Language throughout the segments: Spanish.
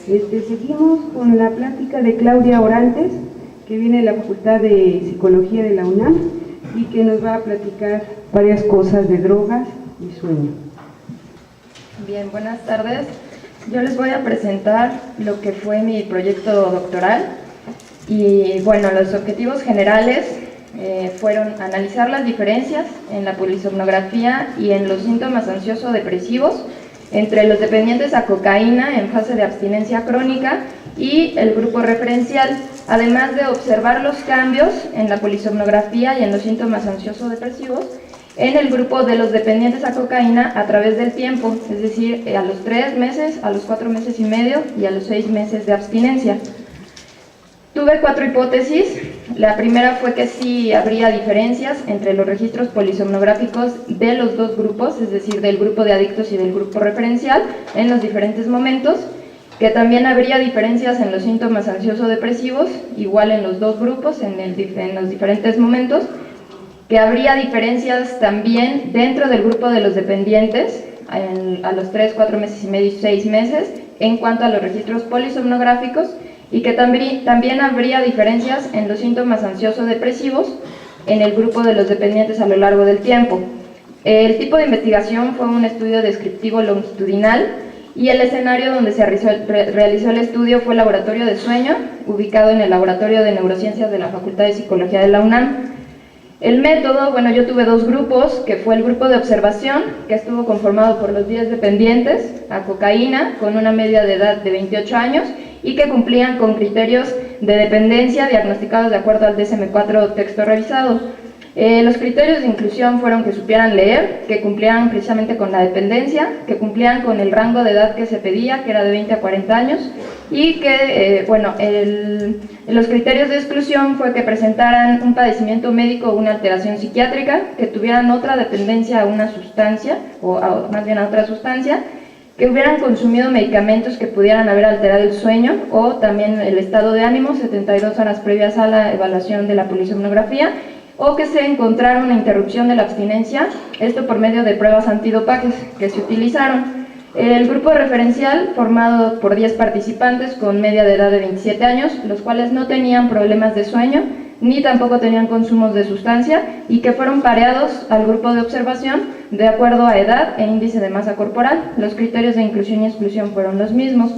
Seguimos con la plática de Claudia Orantes, que viene de la Facultad de Psicología de la UNAM y que nos va a platicar varias cosas de drogas y sueño. Bien, buenas tardes. Yo les voy a presentar lo que fue mi proyecto doctoral y bueno, los objetivos generales fueron analizar las diferencias en la polisomnografía y en los síntomas ansioso-depresivos entre los dependientes a cocaína en fase de abstinencia crónica y el grupo referencial, además de observar los cambios en la polisomnografía y en los síntomas ansioso-depresivos en el grupo de los dependientes a cocaína a través del tiempo, es decir, a los 3 meses, a los 4 meses y medio y a los 6 meses de abstinencia. Tuve 4 hipótesis. La primera fue que sí habría diferencias entre los registros polisomnográficos de los dos grupos, es decir, del grupo de adictos y del grupo referencial, en los diferentes momentos, que también habría diferencias en los síntomas ansioso-depresivos, igual en los dos grupos, en los diferentes momentos, que habría diferencias también dentro del grupo de los dependientes, a los 3, 4 meses y medio y 6 meses, en cuanto a los registros polisomnográficos, y que también habría diferencias en los síntomas ansioso-depresivos en el grupo de los dependientes a lo largo del tiempo. El tipo de investigación fue un estudio descriptivo longitudinal y el escenario donde se realizó el estudio fue el laboratorio de sueño, ubicado en el Laboratorio de Neurociencias de la Facultad de Psicología de la UNAM. El método, bueno, yo tuve 2 grupos, que fue el grupo de observación, que estuvo conformado por los 10 dependientes a cocaína, con una media de edad de 28 años, y que cumplían con criterios de dependencia diagnosticados de acuerdo al DSM-4 texto revisado. Los criterios de inclusión fueron que supieran leer, que cumplieran precisamente con la dependencia, que cumplieran con el rango de edad que se pedía, que era de 20 a 40 años, y que, los criterios de exclusión fue que presentaran un padecimiento médico o una alteración psiquiátrica, que tuvieran otra dependencia a una sustancia, más bien a otra sustancia, que hubieran consumido medicamentos que pudieran haber alterado el sueño o también el estado de ánimo 72 horas previas a la evaluación de la polisomnografía, o que se encontrara una interrupción de la abstinencia, esto por medio de pruebas antidopajes que se utilizaron. El grupo referencial, formado por 10 participantes con media de edad de 27 años, los cuales no tenían problemas de sueño, ni tampoco tenían consumos de sustancia, y que fueron pareados al grupo de observación de acuerdo a edad e índice de masa corporal. Los criterios de inclusión y exclusión fueron los mismos.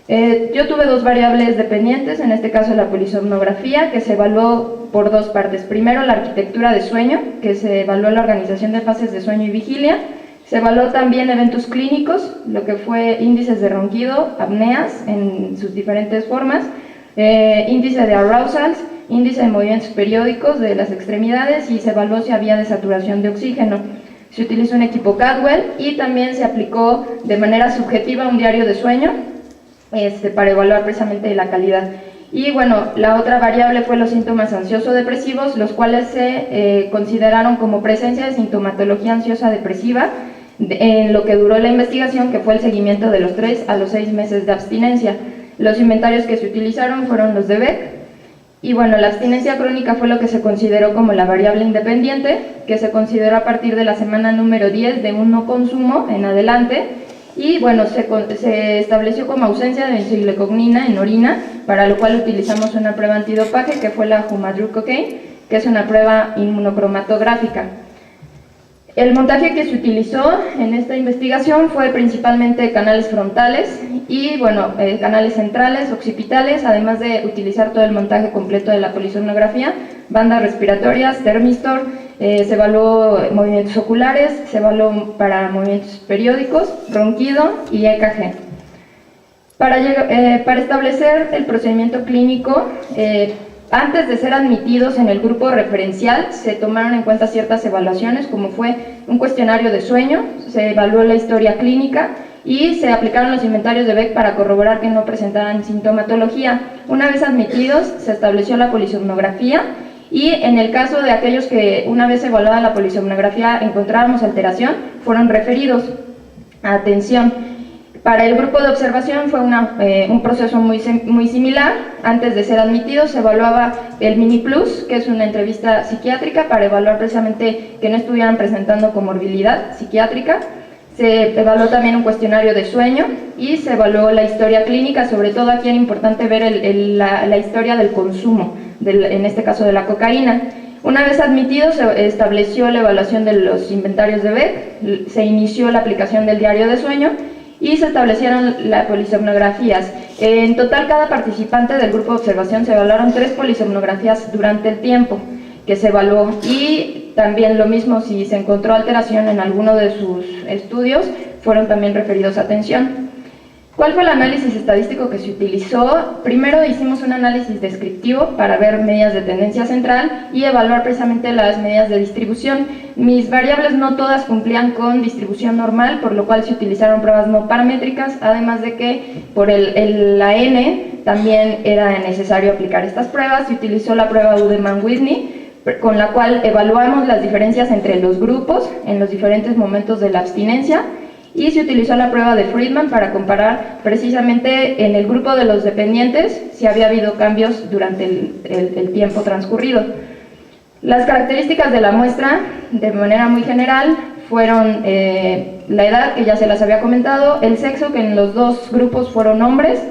Yo tuve 2 variables dependientes, en este caso la polisomnografía, que se evaluó por 2 partes. Primero, la arquitectura de sueño, que se evaluó la organización de fases de sueño y vigilia. Se evaluó también eventos clínicos, lo que fue índices de ronquido, apneas en sus diferentes formas, índice de arousal, índice de movimientos periódicos de las extremidades, y se evaluó si había desaturación de oxígeno. Se utilizó un equipo Cadwell y también se aplicó de manera subjetiva un diario de sueño para evaluar precisamente la calidad. Y bueno, la otra variable fue los síntomas ansioso-depresivos, los cuales se consideraron como presencia de sintomatología ansiosa depresiva en lo que duró la investigación, que fue el seguimiento de los 3 a los 6 meses de abstinencia. Los inventarios que se utilizaron fueron los de Beck. Y bueno, la abstinencia crónica fue lo que se consideró como la variable independiente, que se consideró a partir de la semana número 10 de un no consumo en adelante, y bueno, se estableció como ausencia de benzodiazepina en orina, para lo cual utilizamos una prueba antidopaje, que fue la Humadru-Cocaine, que es una prueba inmunocromatográfica. El montaje que se utilizó en esta investigación fue principalmente canales frontales y bueno, canales centrales, occipitales, además de utilizar todo el montaje completo de la polisomnografía, bandas respiratorias, termistor, se evaluó movimientos oculares, se evaluó para movimientos periódicos, ronquido y EKG. Para establecer el procedimiento clínico, antes de ser admitidos en el grupo referencial, se tomaron en cuenta ciertas evaluaciones, como fue un cuestionario de sueño, se evaluó la historia clínica y se aplicaron los inventarios de Beck para corroborar que no presentaran sintomatología. Una vez admitidos, se estableció la polisomnografía y en el caso de aquellos que una vez evaluada la polisomnografía encontrábamos alteración, fueron referidos a atención. Para el grupo de observación fue un proceso muy similar. Antes de ser admitidos se evaluaba el Mini Plus, que es una entrevista psiquiátrica para evaluar precisamente que no estuvieran presentando comorbilidad psiquiátrica. Se evaluó también un cuestionario de sueño y se evaluó la historia clínica, sobre todo aquí era importante ver la historia del consumo, en este caso de la cocaína. Una vez admitido, se estableció la evaluación de los inventarios de Beck, se inició la aplicación del diario de sueño y se establecieron las polisomnografías. En total, cada participante del grupo de observación se evaluaron 3 polisomnografías durante el tiempo que se evaluó, y también lo mismo, si se encontró alteración en alguno de sus estudios, fueron también referidos a atención. ¿Cuál fue el análisis estadístico que se utilizó? Primero hicimos un análisis descriptivo para ver medidas de tendencia central y evaluar precisamente las medidas de distribución. Mis variables no todas cumplían con distribución normal, por lo cual se utilizaron pruebas no paramétricas, además de que por la N también era necesario aplicar estas pruebas. Se utilizó la prueba Udemann-Whitney, con la cual evaluamos las diferencias entre los grupos en los diferentes momentos de la abstinencia, y se utilizó la prueba de Friedman para comparar precisamente en el grupo de los dependientes si había habido cambios durante el tiempo transcurrido. Las características de la muestra, de manera muy general, fueron la edad, que ya se las había comentado, el sexo, que en los 2 grupos fueron hombres,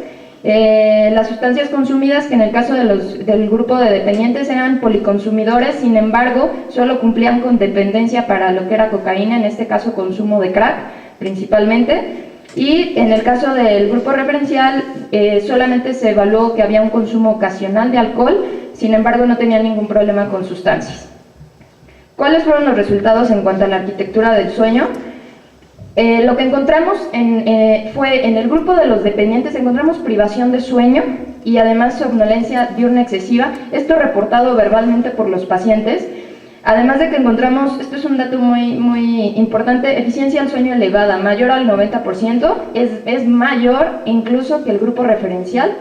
las sustancias consumidas, que en el caso del grupo de dependientes eran policonsumidores, sin embargo, solo cumplían con dependencia para lo que era cocaína, en este caso consumo de crack principalmente, y en el caso del grupo referencial solamente se evaluó que había un consumo ocasional de alcohol, sin embargo no tenían ningún problema con sustancias. ¿Cuáles fueron los resultados en cuanto a la arquitectura del sueño? Lo que encontramos fue en el grupo de los dependientes, encontramos privación de sueño y además somnolencia diurna excesiva, esto reportado verbalmente por los pacientes, además de que encontramos, esto es un dato muy importante, eficiencia del sueño elevada, mayor al 90%, es mayor incluso que el grupo referencial,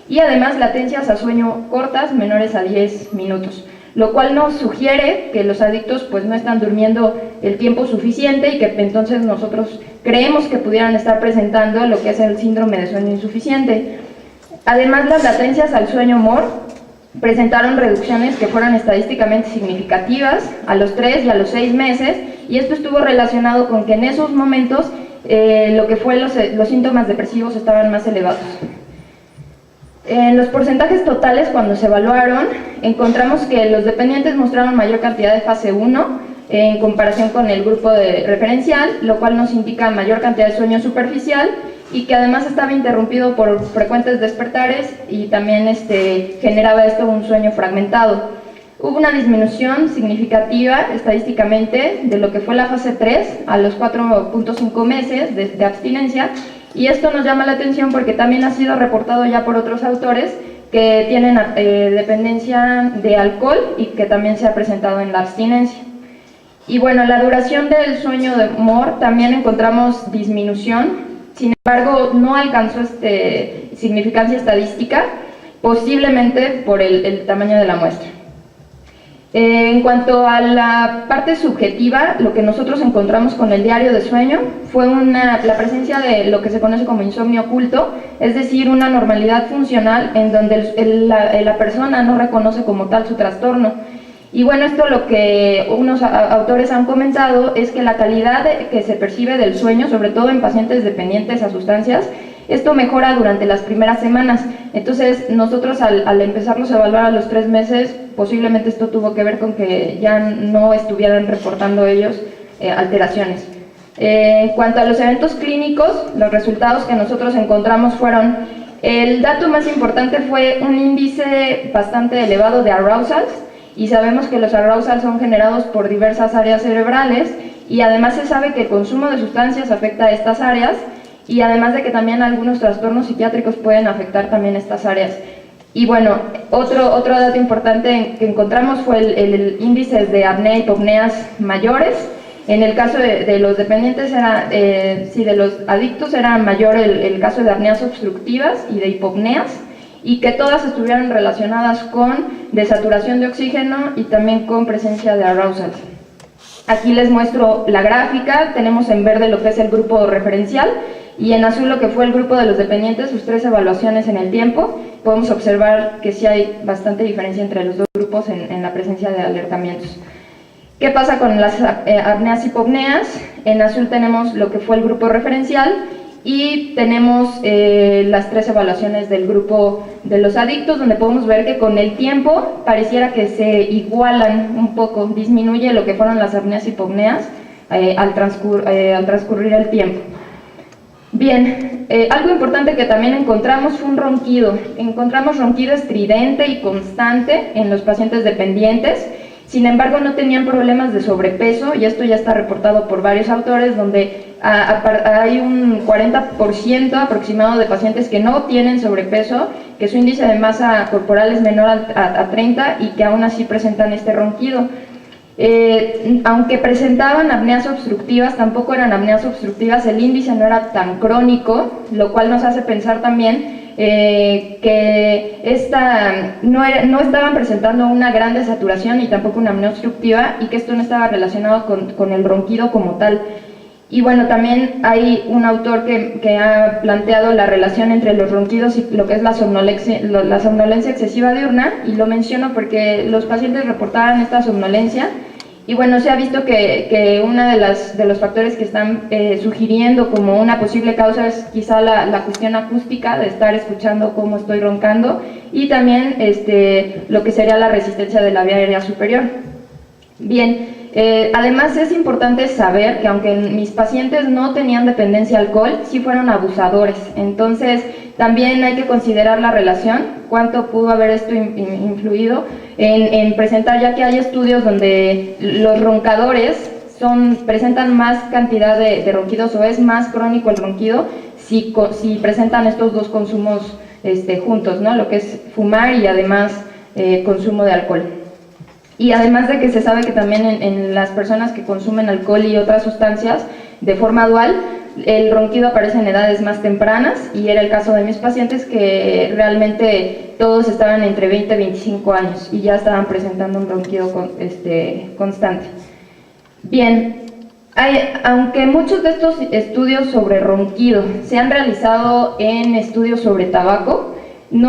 y además latencias a sueño cortas, menores a 10 minutos. Lo cual nos sugiere que los adictos pues no están durmiendo el tiempo suficiente y que entonces nosotros creemos que pudieran estar presentando lo que es el síndrome de sueño insuficiente. Además, las latencias al sueño MOR presentaron reducciones que fueron estadísticamente significativas a los 3 y a los 6 meses, y esto estuvo relacionado con que en esos momentos lo que fue los síntomas depresivos estaban más elevados. En los porcentajes totales, cuando se evaluaron, encontramos que los dependientes mostraron mayor cantidad de fase 1 en comparación con el grupo de referencial, lo cual nos indica mayor cantidad de sueño superficial y que además estaba interrumpido por frecuentes despertares y también generaba esto un sueño fragmentado. Hubo una disminución significativa estadísticamente de lo que fue la fase 3 a los 4.5 meses de abstinencia, y esto nos llama la atención porque también ha sido reportado ya por otros autores que tienen dependencia de alcohol y que también se ha presentado en la abstinencia. Y bueno, la duración del sueño de MOR también encontramos disminución, sin embargo no alcanzó significancia estadística, posiblemente por el tamaño de la muestra. En cuanto a la parte subjetiva, lo que nosotros encontramos con el diario de sueño fue la presencia de lo que se conoce como insomnio oculto, es decir, una normalidad funcional en donde la persona no reconoce como tal su trastorno. Y bueno, esto lo que unos autores han comentado es que la calidad que se percibe del sueño, sobre todo en pacientes dependientes a sustancias, esto mejora durante las primeras semanas. Entonces nosotros al empezarlos a evaluar a los 3 meses, posiblemente esto tuvo que ver con que ya no estuvieran reportando ellos alteraciones. En cuanto a los eventos clínicos, los resultados que nosotros encontramos fueron, el dato más importante fue un índice bastante elevado de arousals, y sabemos que los arousals son generados por diversas áreas cerebrales, y además se sabe que el consumo de sustancias afecta a estas áreas, y además de que también algunos trastornos psiquiátricos pueden afectar también estas áreas. Y bueno, otro dato importante que encontramos fue el índice de apnea y hipopneas mayores. En el caso de los dependientes, de los adictos era mayor el caso de apneas obstructivas y de hipopneas, y que todas estuvieran relacionadas con desaturación de oxígeno y también con presencia de arousals. Aquí les muestro la gráfica, tenemos en verde lo que es el grupo referencial y en azul lo que fue el grupo de los dependientes, sus 3 evaluaciones en el tiempo. Podemos observar que sí hay bastante diferencia entre los dos grupos en la presencia de alertamientos. ¿Qué pasa con las apneas hipopneas? En azul tenemos lo que fue el grupo referencial y tenemos las 3 evaluaciones del grupo de los adictos, donde podemos ver que con el tiempo pareciera que se igualan un poco, disminuye lo que fueron las apneas hipopneas al transcurrir el tiempo. Bien, algo importante que también encontramos fue un ronquido. Encontramos ronquido estridente y constante en los pacientes dependientes. Sin embargo, no tenían problemas de sobrepeso, y esto ya está reportado por varios autores, donde hay un 40% aproximado de pacientes que no tienen sobrepeso, que su índice de masa corporal es menor a 30 y que aún así presentan este ronquido. Aunque presentaban apneas obstructivas, tampoco eran apneas obstructivas, el índice no era tan crónico, lo cual nos hace pensar también que no estaban presentando una gran desaturación y tampoco una apnea obstructiva, y que esto no estaba relacionado con el ronquido como tal. Y bueno, también hay un autor que ha planteado la relación entre los ronquidos y lo que es la somnolencia excesiva diurna, y lo menciono porque los pacientes reportaban esta somnolencia. Y bueno, se ha visto que uno de los factores que están sugiriendo como una posible causa es quizá la cuestión acústica, de estar escuchando cómo estoy roncando, y también lo que sería la resistencia de la vía aérea superior. Bien, además es importante saber que aunque mis pacientes no tenían dependencia al alcohol, sí fueron abusadores. Entonces también hay que considerar la relación, cuánto pudo haber esto influido en presentar, ya que hay estudios donde los roncadores presentan más cantidad de ronquidos, o es más crónico el ronquido si presentan estos dos consumos juntos, ¿no? Lo que es fumar y además consumo de alcohol. Y además de que se sabe que también en las personas que consumen alcohol y otras sustancias de forma dual, el ronquido aparece en edades más tempranas, y era el caso de mis pacientes, que realmente todos estaban entre 20 y 25 años y ya estaban presentando un ronquido constante. Bien, aunque muchos de estos estudios sobre ronquido se han realizado en estudios sobre tabaco,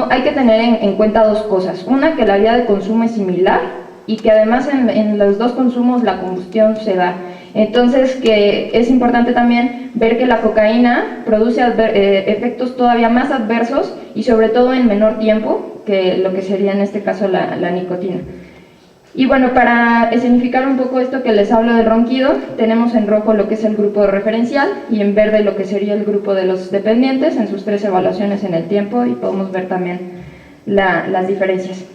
hay que tener en cuenta dos cosas. Una, que la vía de consumo es similar, y que además en los dos consumos la combustión se da. Entonces, que es importante también ver que la cocaína produce efectos todavía más adversos, y sobre todo en menor tiempo que lo que sería en este caso la nicotina. Y bueno, para escenificar un poco esto que les hablo del ronquido, tenemos en rojo lo que es el grupo referencial y en verde lo que sería el grupo de los dependientes en sus 3 evaluaciones en el tiempo, y podemos ver también las diferencias.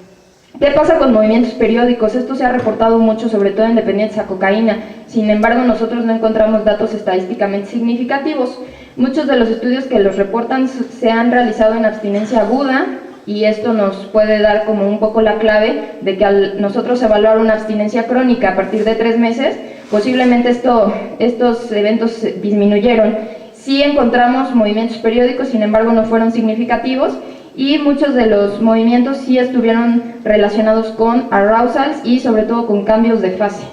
¿Qué pasa con movimientos periódicos? Esto se ha reportado mucho, sobre todo en dependientes a cocaína. Sin embargo, nosotros no encontramos datos estadísticamente significativos. Muchos de los estudios que los reportan se han realizado en abstinencia aguda, y esto nos puede dar como un poco la clave de que al nosotros evaluar una abstinencia crónica a partir de 3 meses, posiblemente estos eventos disminuyeron. Sí encontramos movimientos periódicos, sin embargo no fueron significativos, y muchos de los movimientos sí estuvieron relacionados con arousals y sobre todo con cambios de fase.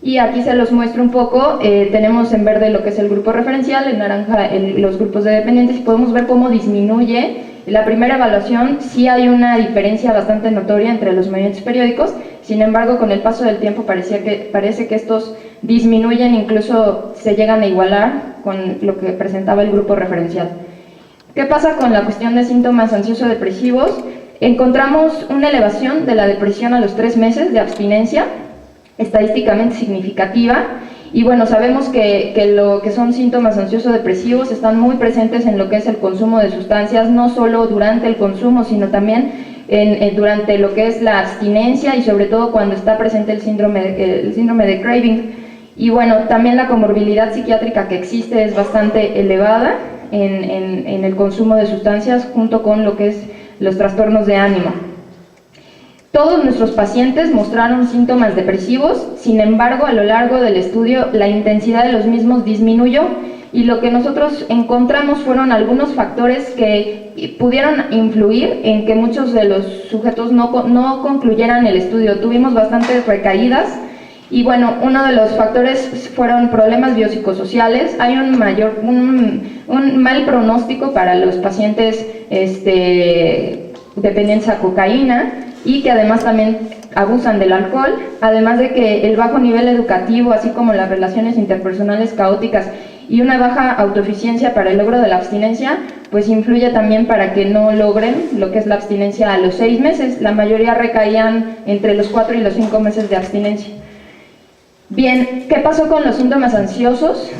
Y aquí se los muestro un poco. Tenemos en verde lo que es el grupo referencial, en naranja los grupos de dependientes, y podemos ver cómo disminuye. En la primera evaluación sí hay una diferencia bastante notoria entre los movimientos periódicos, sin embargo con el paso del tiempo parece que estos disminuyen, incluso se llegan a igualar con lo que presentaba el grupo referencial. ¿Qué pasa con la cuestión de síntomas ansioso-depresivos? Encontramos una elevación de la depresión a los 3 meses de abstinencia, estadísticamente significativa, y bueno, sabemos que lo que son síntomas ansioso-depresivos están muy presentes en lo que es el consumo de sustancias, no solo durante el consumo, sino también durante lo que es la abstinencia, y sobre todo cuando está presente el síndrome de craving. Y bueno, también la comorbilidad psiquiátrica que existe es bastante elevada en el consumo de sustancias, junto con lo que es los trastornos de ánimo. Todos nuestros pacientes mostraron síntomas depresivos, sin embargo, a lo largo del estudio la intensidad de los mismos disminuyó, y lo que nosotros encontramos fueron algunos factores que pudieron influir en que muchos de los sujetos no concluyeran el estudio. Tuvimos bastantes recaídas, y bueno, uno de los factores fueron problemas biopsicosociales. Hay un mal pronóstico para los pacientes dependientes a cocaína, y que además también abusan del alcohol, además de que el bajo nivel educativo, así como las relaciones interpersonales caóticas y una baja autoeficiencia para el logro de la abstinencia, pues influye también para que no logren lo que es la abstinencia a los 6 meses. La mayoría recaían entre los 4 y los 5 meses de abstinencia. Bien, ¿qué pasó con los síntomas ansiosos?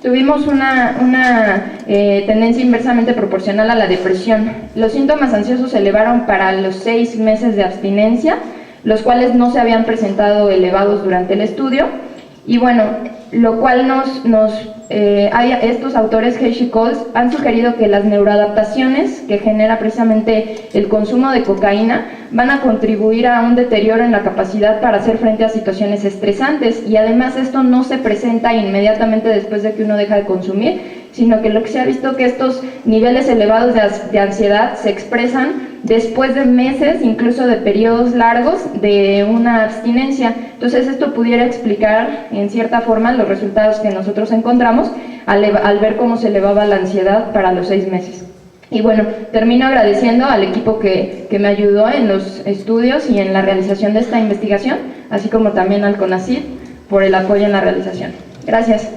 Tuvimos una tendencia inversamente proporcional a la depresión. Los síntomas ansiosos se elevaron para los 6 meses de abstinencia, los cuales no se habían presentado elevados durante el estudio. Y bueno, lo cual estos autores, Hershey y Coles, han sugerido que las neuroadaptaciones que genera precisamente el consumo de cocaína van a contribuir a un deterioro en la capacidad para hacer frente a situaciones estresantes, y además esto no se presenta inmediatamente después de que uno deja de consumir, sino que lo que se ha visto que estos niveles elevados de ansiedad se expresan después de meses, incluso de periodos largos de una abstinencia. Entonces esto pudiera explicar en cierta forma los resultados que nosotros encontramos al ver cómo se elevaba la ansiedad para los 6 meses. Y bueno, termino agradeciendo al equipo que me ayudó en los estudios y en la realización de esta investigación, así como también al CONACYT por el apoyo en la realización. Gracias.